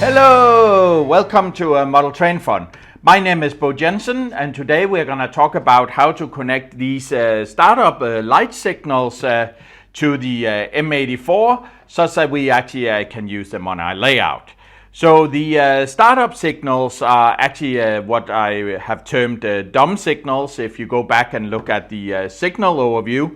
Hello, welcome to Model Train Fun. My name is Bo Jensen, and today we're going to talk about how to connect these startup light signals to the M84 such that we actually can use them on our layout. So the startup signals are actually what I have termed dumb signals. If you go back and look at the signal overview,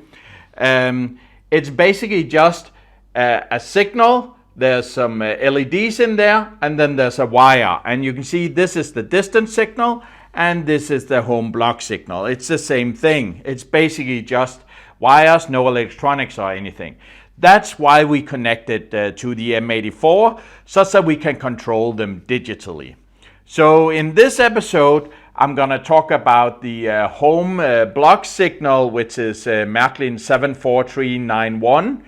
it's basically just a signal. There's some LEDs in there, and then there's a wire, and you can see this is the distance signal and this is the home block signal. It's the same thing. It's basically just wires, no electronics or anything. That's why we connected to the M84 such that we can control them digitally. So in this episode I'm going to talk about the home block signal, which is Märklin 74391.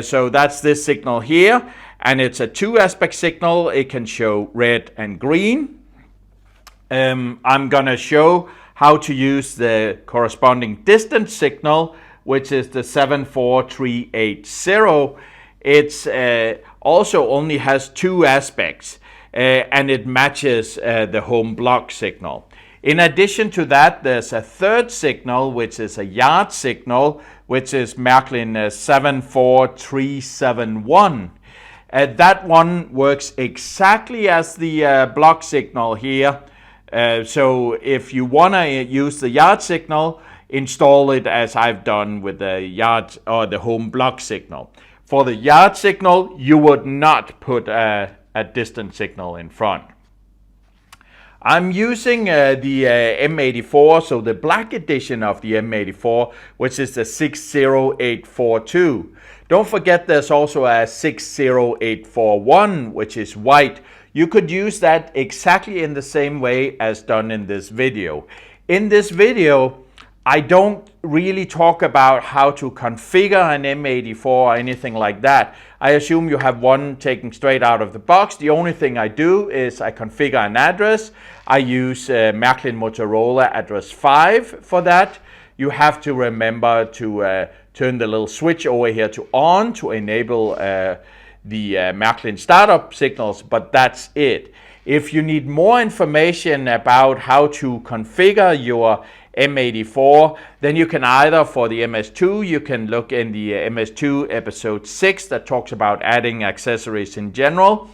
So that's this signal here, and it's a two-aspect signal. It can show red and green. I'm going to show how to use the corresponding distance signal, which is the 74380. It's also only has two aspects, and it matches the home block signal. In addition to that, there's a third signal, which is a yard signal, which is Märklin 74371. That one works exactly as the block signal here. So if you want to use the yard signal, install it as I've done with the yard or the home block signal. For the yard signal, you would not put a distance signal in front. I'm using the M84, so the black edition of the M84, which is the 60842. Don't forget there's also a 60841, which is white. You could use that exactly in the same way as done in this video. In this video, I don't really talk about how to configure an M84 or anything like that. I assume you have one taken straight out of the box. The only thing I do is I configure an address. I use Märklin Motorola address 5 for that. You have to remember to turn the little switch over here to on to enable the Märklin startup signals, but that's it. If you need more information about how to configure your M84, then you can either, for the MS2, you can look in the MS2 episode 6 that talks about adding accessories in general.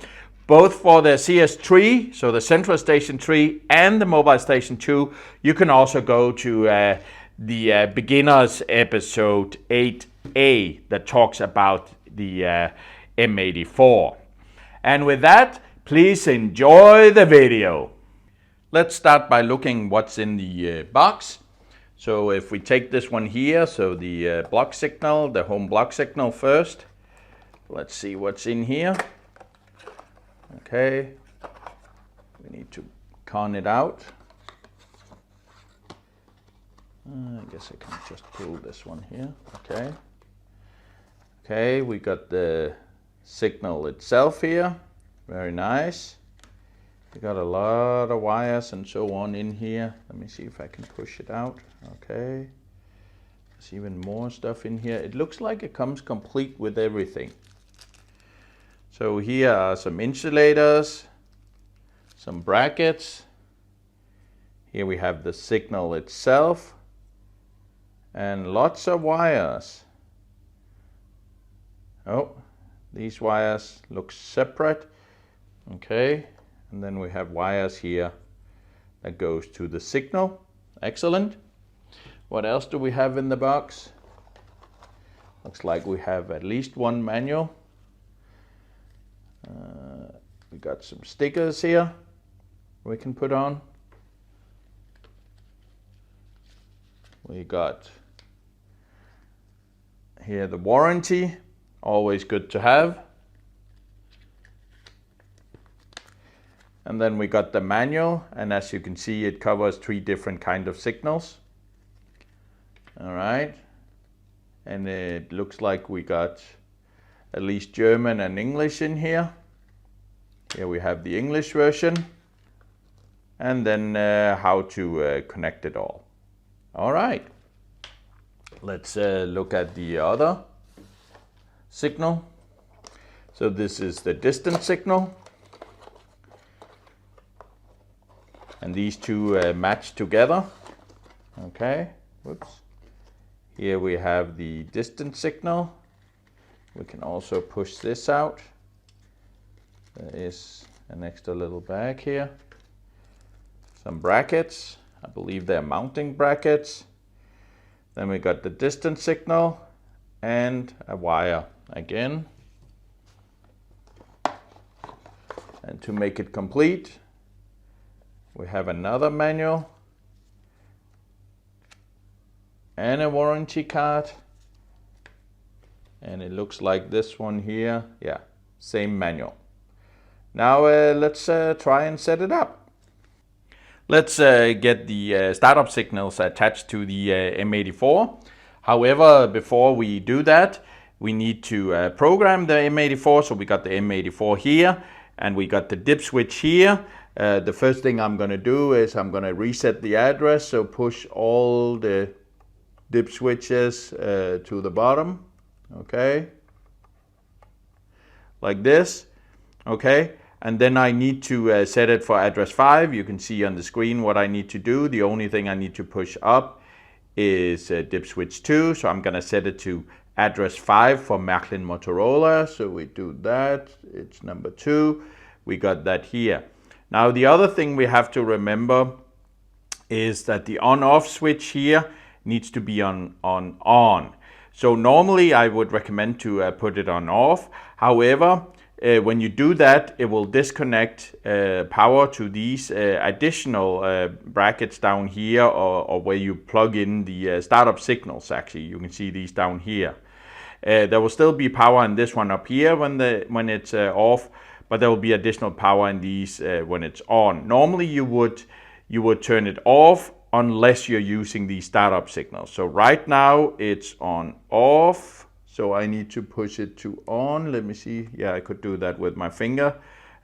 Both for the CS3, so the Central Station 3, and the Mobile Station 2, you can also go to the Beginners episode 8A that talks about the M84. And with that, please enjoy the video. Let's start by looking what's in the box. So if we take this one here, so the block signal, the home block signal first. Let's see what's in here. Okay, we need to con it out. I guess I can just pull this one here. Okay. Okay, we got the signal itself here. Very nice. We got a lot of wires and so on in here. Let me see if I can push it out. Okay. There's even more stuff in here. It looks like it comes complete with everything. So here are some insulators, some brackets. Here we have the signal itself and lots of wires. Oh, these wires look separate. Okay, and then we have wires here that goes to the signal. Excellent. What else do we have in the box? Looks like we have at least one manual. We got some stickers here we can put on. We got here the warranty, always good to have. And then we got the manual, and as you can see, it covers 3 different kind of signals. All right, and it looks like we got at least German and English in here. Here we have the English version, and then how to connect it all. All right, let's look at the other signal. So this is the distance signal. these two match together. Okay, whoops. Here we have the distance signal. We can also push this out. There is an extra little bag here. Some brackets. I believe they're mounting brackets. Then we got the distance signal and a wire again. And to make it complete, we have another manual and a warranty card. And it looks like this one here. Yeah, same manual. Now let's try and set it up. Let's get the startup signals attached to the M84. However, before we do that, we need to program the M84. So we got the M84 here, and we got the dip switch here. The first thing I'm going to do is I'm going to reset the address. So push all the dip switches to the bottom. Okay, like this. Okay, and then I need to set it for address 5. You can see on the screen what I need to do. The only thing I need to push up is dip switch 2. So I'm going to set it to address 5 for Märklin Motorola. So we do that. It's number 2. We got that here. Now the other thing we have to remember is that the on-off switch here needs to be on. So normally I would recommend to put it on off. However, when you do that, it will disconnect power to these additional brackets down here, or where you plug in the startup signals. Actually, you can see these down here. There will still be power in this one up here when it's off, but there will be additional power in these when it's on. Normally you would turn it off unless you're using the startup signals. So right now it's on off. So I need to push it to on. Let me see. Yeah, I could do that with my finger.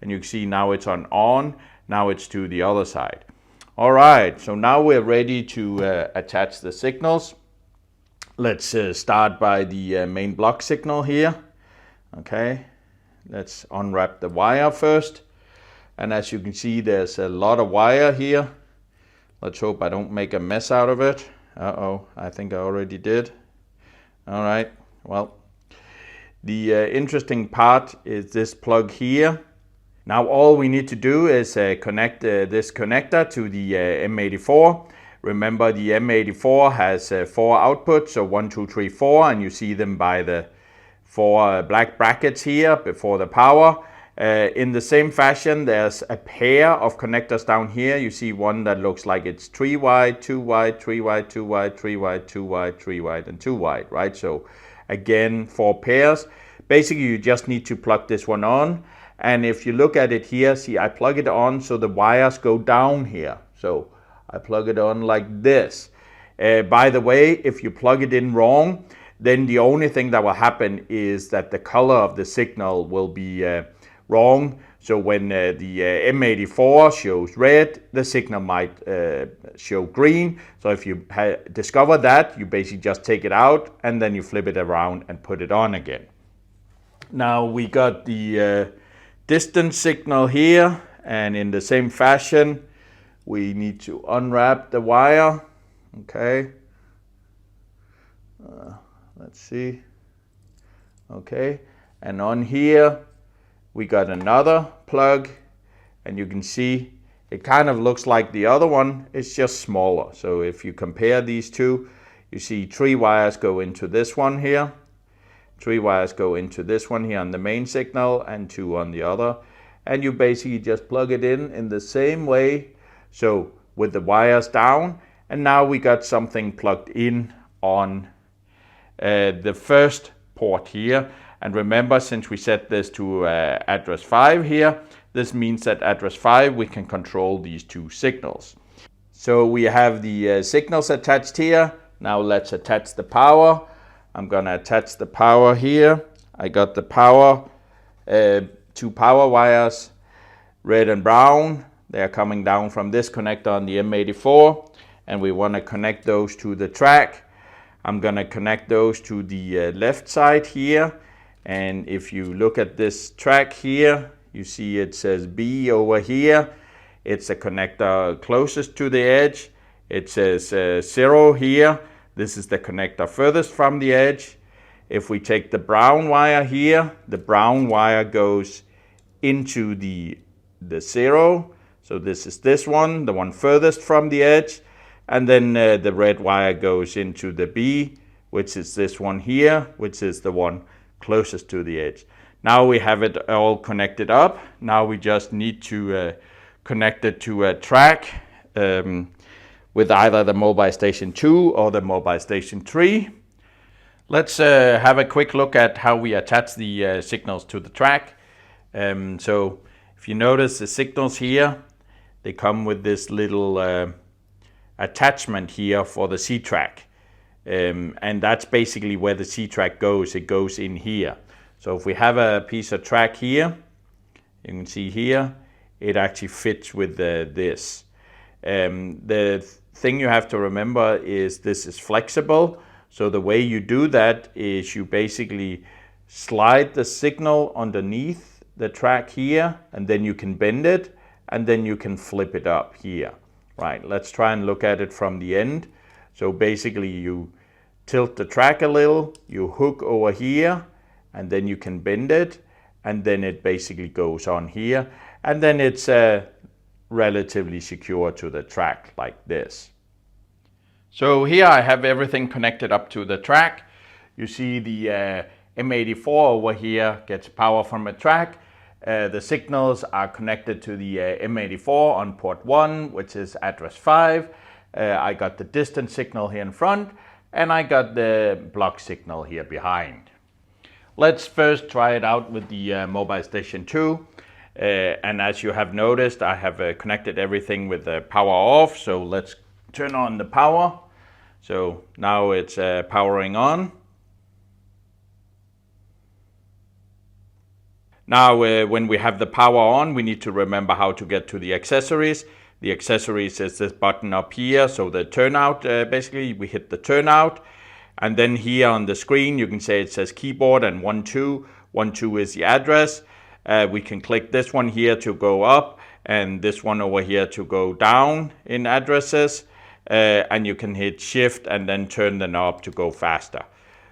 And you can see now it's on. Now it's to the other side. All right, so now we're ready to attach the signals. Let's start by the main block signal here. Okay, let's unwrap the wire first. And as you can see, there's a lot of wire here. Let's hope I don't make a mess out of it. Uh-oh, I think I already did. All right, well, the interesting part is this plug here. Now all we need to do is connect this connector to the M84. Remember, the M84 has 4 outputs, so 1, 2, 3, 4, and you see them by the 4 black brackets here before the power. In the same fashion, there's a pair of connectors down here. You see one that looks like it's 3 wide, 2 wide, 3 wide, 2 wide, 3 wide, 2 wide, 3 wide, and 2 wide, right? So again, 4 pairs. Basically, you just need to plug this one on. And if you look at it here, see, I plug it on so the wires go down here. So I plug it on like this. By the way, if you plug it in wrong, then the only thing that will happen is that the color of the signal will be wrong. So when the M84 shows red, the signal might show green. So if you discover that, you basically just take it out and then you flip it around and put it on again. Now we got the distance signal here, and in the same fashion, we need to unwrap the wire. Okay. Let's see. Okay, and on here, we got another plug, and you can see it kind of looks like the other one. It's just smaller. So if you compare these two, you see 3 wires go into this one here. 3 wires go into this one here on the main signal, and 2 on the other. And you basically just plug it in the same way. So with the wires down, and now we got something plugged in on the first port here. And remember, since we set this to address 5 here, this means that address 5 we can control these 2 signals. So we have the signals attached here. Now let's attach the power. I'm gonna attach the power here. I got the power, 2 power wires, red and brown. They are coming down from this connector on the M84, and we want to connect those to the track. I'm gonna connect those to the left side here. And if you look at this track here, you see it says B over here. it's the connector closest to the edge. It says 0 here. This is the connector furthest from the edge. If we take the brown wire here, the brown wire goes into the 0. So this is this one, the one furthest from the edge. And then the red wire goes into the B, which is this one here, which is the one closest to the edge. Now we have it all connected up. Now we just need to connect it to a track with either the Mobile Station 2 or the Mobile Station 3. Let's have a quick look at how we attach the signals to the track. So if you notice the signals here, they come with this little attachment here for the C-track. And that's basically where the C-track goes. It goes in here. So if we have a piece of track here, you can see here, it actually fits with this. The thing you have to remember is this is flexible. So the way you do that is you basically slide the signal underneath the track here, and then you can bend it, and then you can flip it up here. Right, let's try and look at it from the end. So basically you tilt the track a little, you hook over here, and then you can bend it, and then it basically goes on here, and then it's relatively secure to the track like this. So here I have everything connected up to the track. You see the M84 over here gets power from a track. The signals are connected to the M84 on port 1, which is address 5. I got the distance signal here in front, and I got the block signal here behind. Let's first try it out with the Mobile Station 2. And as you have noticed, I have connected everything with the power off. So let's turn on the power. So now it's powering on. Now when we have the power on, we need to remember how to get to the accessories. The accessories is this button up here. So the turnout, basically we hit the turnout. And then here on the screen, you can say it says keyboard and 12. 12 is the address. We can click this one here to go up, and this one over here to go down in addresses. And you can hit shift and then turn the knob to go faster.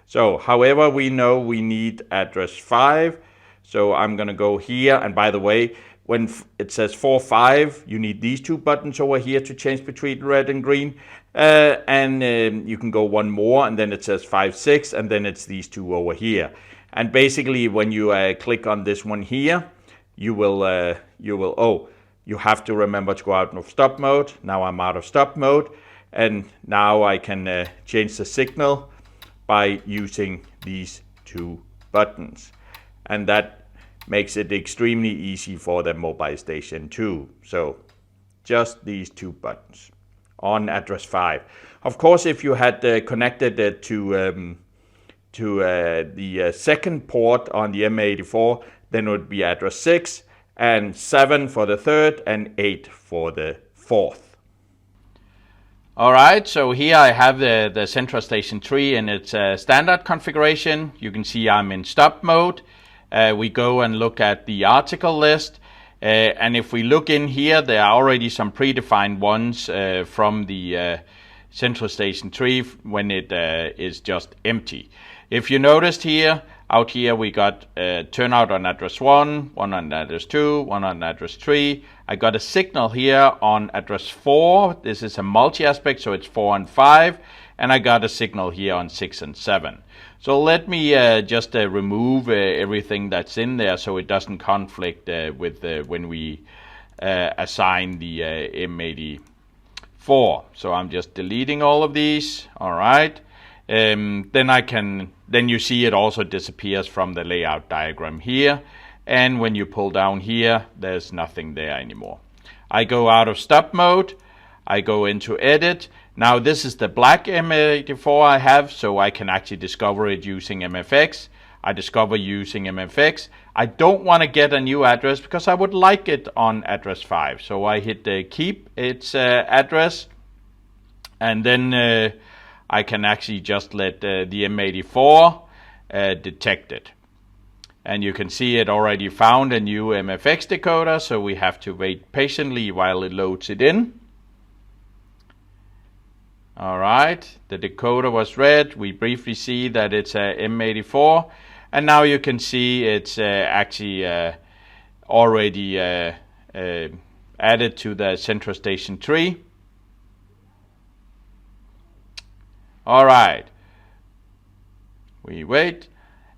So however, we know we need address 5. So I'm going to go here. And by the way, when it says 4-5, you need these two buttons over here to change between red and green. You can go one more, and then it says 5-6, and then it's these two over here. And basically, when you click on this one here, you have to remember to go out of stop mode. Now I'm out of stop mode, and now I can change the signal by using these two buttons. And that makes it extremely easy for the Mobile Station 2. So just these two buttons on address 5. Of course, if you had connected it to the second port on the M84, then it would be address 6 and 7 for the third and 8 for the fourth. All right, so here I have the Central Station 3 in its standard configuration. You can see I'm in stop mode. We go and look at the article list. And if we look in here, there are already some predefined ones from the Central Station 3 when it is just empty. If you noticed here, out here we got turnout on address 1, one on address 2, one on address 3. I got a signal here on address 4. This is a multi-aspect, so it's 4 and 5. And I got a signal here on 6 and 7. So let me just remove everything that's in there so it doesn't conflict with when we assign the M84. So I'm just deleting all of these. All right. Then you see it also disappears from the layout diagram here. And when you pull down here, there's nothing there anymore. I go out of stop mode. I go into edit. Now this is the black M84 I have, so I can actually discover it using MFX. I discover using MFX. I don't want to get a new address because I would like it on address 5. So I hit keep its address, and then I can actually just let the M84 detect it. And you can see it already found a new MFX decoder, so we have to wait patiently while it loads it in. All right, the decoder was read. We briefly see that it's a M84, and now you can see it's actually already added to the Central Station tree. All right, we wait.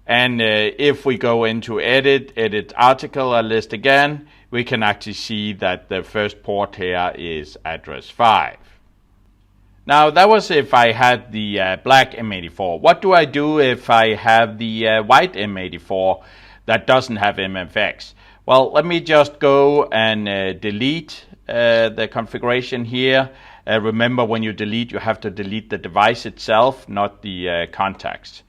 And if we go into edit article or list again, we can actually see that the first port here is address 5. Now that was if I had the black M84. What do I do if I have the white M84 that doesn't have MFX? Well, let me just go and delete the configuration here. Remember, when you delete, you have to delete the device itself, not the contacts.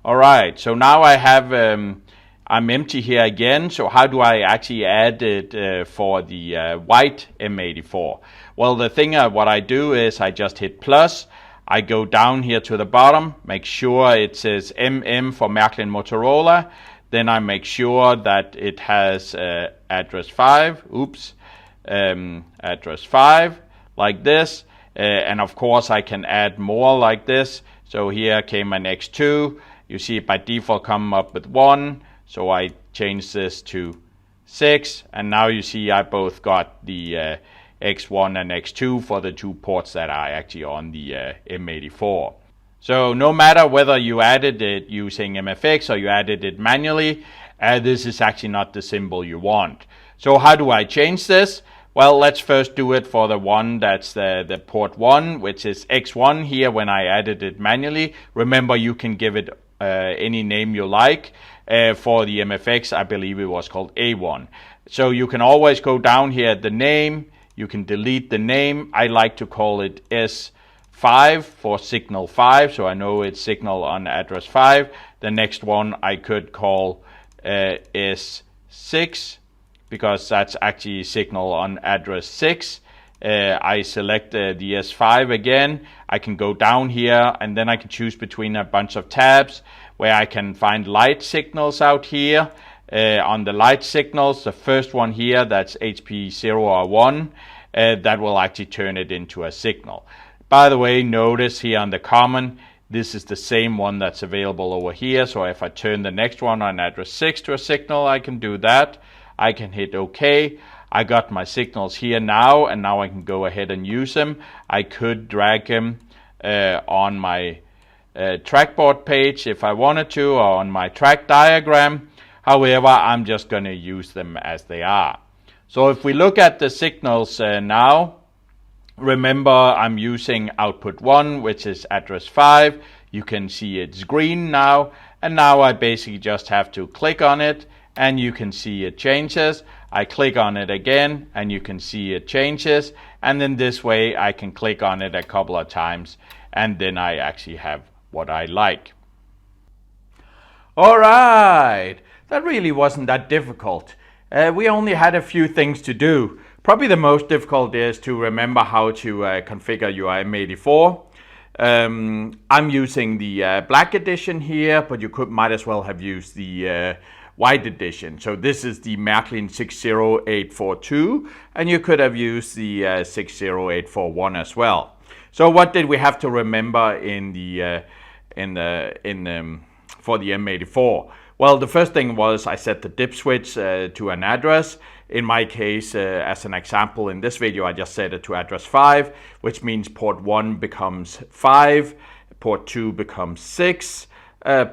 All right, so now I have, I'm empty here again. So how do I actually add it for the white M84? Well, the thing, what I do is I just hit plus. I go down here to the bottom, make sure it says MM for Märklin Motorola. Then I make sure that it has address 5, address 5, like this. And of course I can add more like this. So here came an X2. You see it by default come up with 1, so I change this to 6, and now you see I both got the X1 and X2 for the 2 ports that are actually on the M84. So no matter whether you added it using MFX or you added it manually, this is actually not the symbol you want. So how do I change this? Well, let's first do it for the one that's the port 1, which is X1 here when I added it manually. Remember, you can give it any name you like. For the MFX, I believe it was called A1. So you can always go down here at the name. You can delete the name. I like to call it S5 for signal 5, so I know it's signal on address 5. The next one I could call S6 because that's actually signal on address 6. I select the S5 again. I can go down here and then I can choose between a bunch of tabs where I can find light signals out here. On the light signals, the first one here, that's HP0 or 1, that will actually turn it into a signal. By the way, notice here on the common, this is the same one that's available over here. So if I turn the next one on address 6 to a signal, I can do that. I can hit OK. I got my signals here now, and now I can go ahead and use them. I could drag them on my trackboard page if I wanted to, or on my track diagram. However, I'm just going to use them as they are. So if we look at the signals now, remember I'm using output 1, which is address 5. You can see it's green now, and now I basically just have to click on it, and you can see it changes. I click on it again, and you can see it changes. And then this way, I can click on it a couple of times, and then I actually have what I like. All right, that really wasn't that difficult. We only had a few things to do. Probably the most difficult is to remember how to configure your M84. I'm using the black edition here, but you might as well have used the white edition. So this is the Märklin 60842, and you could have used the 60841 as well. So what did we have to remember in the for the M84? Well, the first thing was I set the dip switch to an address. In my case, as an example in this video, I just set it to address 5, which means port 1 becomes 5, port 2 becomes 6,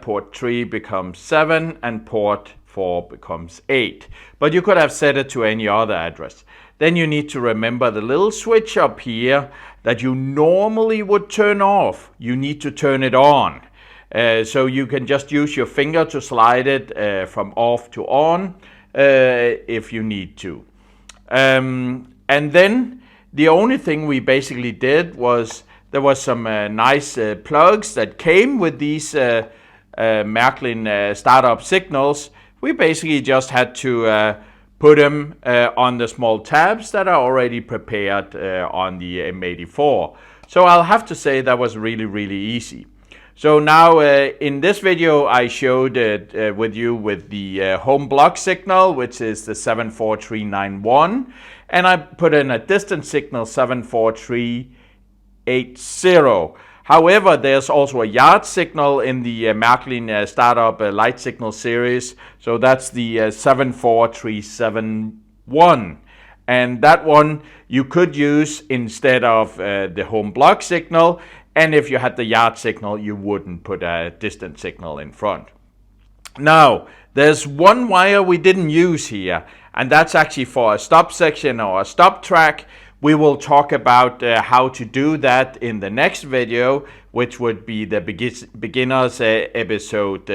port 3 becomes 7, and port 4 becomes 8. But you could have set it to any other address. Then you need to remember the little switch up here that you normally would turn off. You need to turn it on. So you can just use your finger to slide it from off to on if you need to. And then the only thing we basically did was there was some nice plugs that came with these Märklin START UP signals. We basically just had to put them on the small tabs that are already prepared on the M84. So I'll have to say that was really, really easy. So now in this video I showed it with you with the home block signal, which is the 74391, and I put in a distance signal 74380. However, there's also a yard signal in the Märklin START UP light signal series, so that's the 74371. And that one you could use instead of the home block signal, and if you had the yard signal you wouldn't put a distance signal in front. Now there's one wire we didn't use here, and that's actually for a stop section or a stop track. We will talk about how to do that in the next video, which would be the beginners episode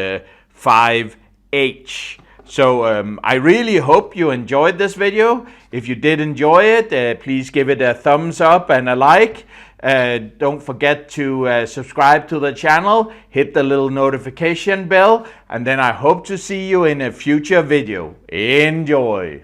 5H. So I really hope you enjoyed this video. If you did enjoy it, please give it a thumbs up and a like. Don't forget to subscribe to the channel, hit the little notification bell, and then I hope to see you in a future video. Enjoy!